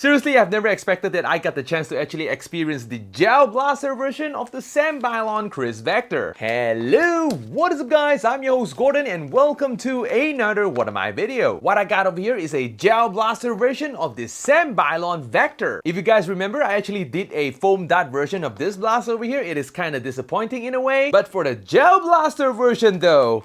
Seriously, I've never expected that I got the chance to actually experience the gel blaster version of the Sembylon Kriss Vector. Hello, what is up guys? I'm your host Gordon and welcome to another What Am I video. What I got over here is a gel blaster version of the Sembylon Vector. If you guys remember, I actually did a foam dot version of this blaster over here. It is kind of disappointing in a way, but for the gel blaster version though,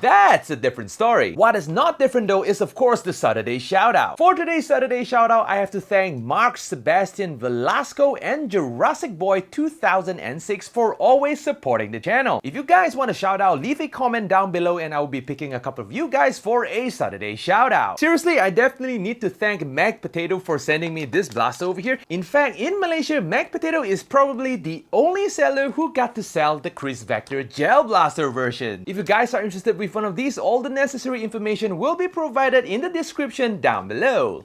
that's a different story. What is not different though is of course the Saturday shoutout. For today's Saturday shoutout, I have to thank Mark Sebastian Velasco and Jurassic Boy 2006 for always supporting the channel. If you guys want a shout out, leave a comment down below and I will be picking a couple of you guys for a Saturday shoutout. Seriously, I definitely need to thank Mag Potato for sending me this blaster over here. In fact, in Malaysia, Mag Potato is probably the only seller who got to sell the Kriss Vector Gel Blaster version. If you guys are interested with one of these, all the necessary information will be provided in the description down below.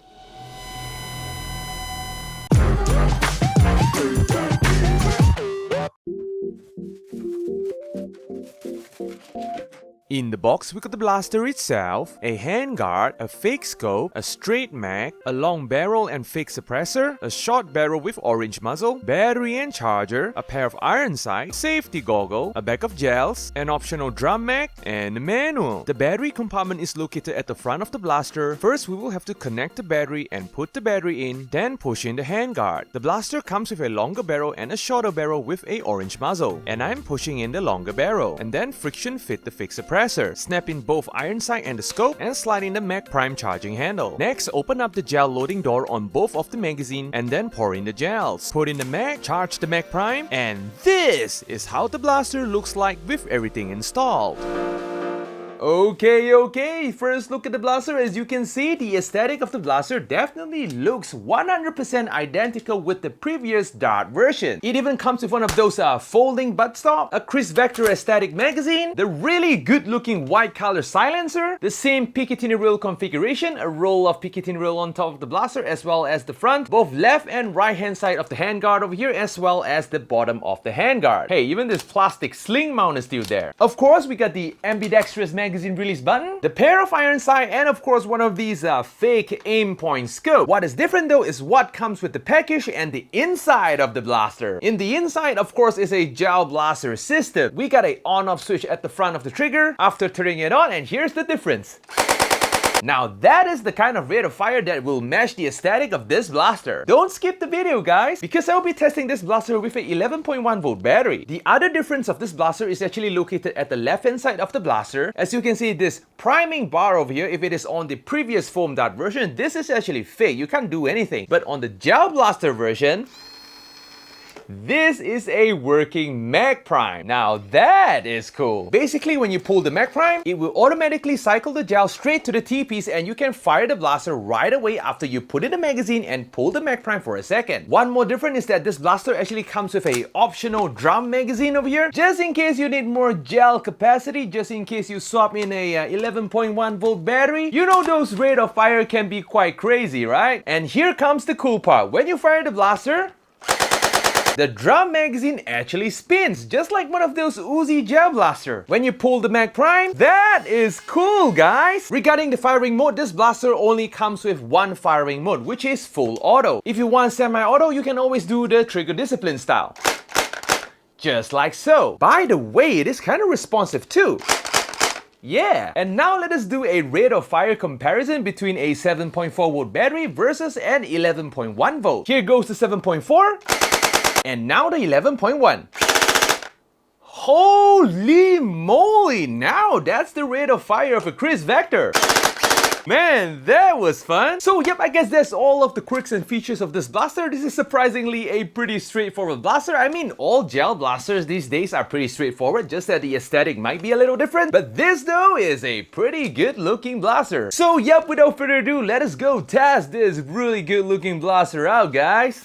In the box, we got the blaster itself, a handguard, a fake scope, a straight mag, a long barrel and fake suppressor, a short barrel with orange muzzle, battery and charger, a pair of iron sights, safety goggle, a bag of gels, an optional drum mag, and a manual. The battery compartment is located at the front of the blaster. First, we will have to connect the battery and put the battery in, then push in the handguard. The blaster comes with a longer barrel and a shorter barrel with a orange muzzle, and I'm pushing in the longer barrel, and then friction fit the fake suppressor. Snap in both iron sight and the scope and slide in the mag prime charging handle. Next, open up the gel loading door on both of the magazine and then pour in the gels. Put in the mag, charge the mag prime, and this is how the blaster looks like with everything installed. Okay, first look at the blaster. As you can see, the aesthetic of the blaster definitely looks 100% identical with the previous dart version. It even comes with one of those folding buttstop, a Kriss Vector aesthetic magazine, the really good looking white color silencer, the same Picatinny reel configuration, a roll of Picatinny reel on top of the blaster as well as the front, both left and right hand side of the handguard over here as well as the bottom of the handguard. Hey, even this plastic sling mount is still there. Of course, we got the ambidextrous magazine release button, the pair of iron sight, and of course one of these fake aim point scope. What is different though is what comes with the package and the inside of the blaster. In the inside, of course, is a gel blaster system. We got a on-off switch at the front of the trigger after turning it on, and here's the difference. Now that is the kind of rate of fire that will match the aesthetic of this blaster. Don't skip the video guys, because I will be testing this blaster with a 11.1 volt battery. The other difference of this blaster is actually located at the left hand side of the blaster. As you can see, this priming bar over here, if it is on the previous foam dot version, this is actually fake. You can't do anything. But on the gel blaster version, this is a working mag prime. Now that is cool. Basically, when you pull the mag prime, it will automatically cycle the gel straight to the T-piece and you can fire the blaster right away after you put in the magazine and pull the mag prime for a second. One more difference is that this blaster actually comes with a optional drum magazine over here, just in case you need more gel capacity, just in case you swap in a 11.1 volt battery. You know those rate of fire can be quite crazy, right? And here comes the cool part. When you fire the blaster, the drum magazine actually spins, just like one of those Uzi gel blaster. When you pull the mag prime, that is cool guys! Regarding the firing mode, this blaster only comes with one firing mode, which is full auto. If you want semi-auto, you can always do the trigger discipline style. Just like so. By the way, it is kind of responsive too. Yeah, and now let us do a rate of fire comparison between a 7.4 volt battery versus an 11.1 volt. Here goes the 7.4. And now the 11.1. Holy moly! Now that's the rate of fire of a Kriss Vector. Man, that was fun! So yep, I guess that's all of the quirks and features of this blaster. This is surprisingly a pretty straightforward blaster. I mean, all gel blasters these days are pretty straightforward, just that the aesthetic might be a little different. But this though is a pretty good looking blaster. So yep, without further ado, let us go test this really good looking blaster out, guys!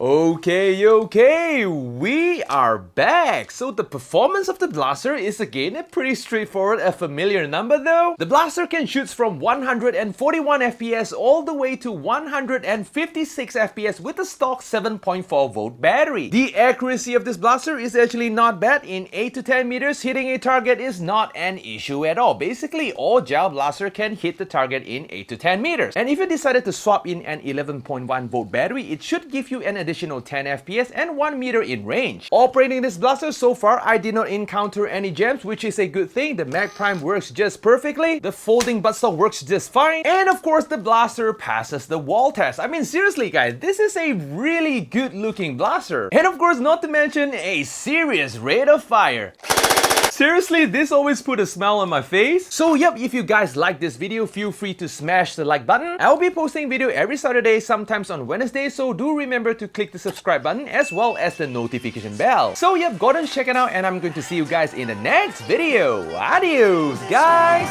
Okay, we are back. So the performance of the blaster is again a pretty straightforward, a familiar number though. The blaster can shoot from 141 FPS all the way to 156 FPS with a stock 7.4 volt battery. The accuracy of this blaster is actually not bad. In 8 to 10 meters, hitting a target is not an issue at all. Basically, all gel blaster can hit the target in 8 to 10 meters. And if you decided to swap in an 11.1 volt battery, it should give you an additional 10 FPS and 1 meter in range. Operating this blaster so far, I did not encounter any jams, which is a good thing. The mag prime works just perfectly, the folding buttstock works just fine, and of course the blaster passes the wall test. I mean, seriously guys, this is a really good looking blaster. And of course, not to mention a serious rate of fire. Seriously, this always put a smile on my face. So yep, if you guys like this video, feel free to smash the like button. I'll be posting video every Saturday, sometimes on Wednesday, so do remember to click the subscribe button as well as the notification bell. So yep, go and check it out, and I'm going to see you guys in the next video. Adios, guys!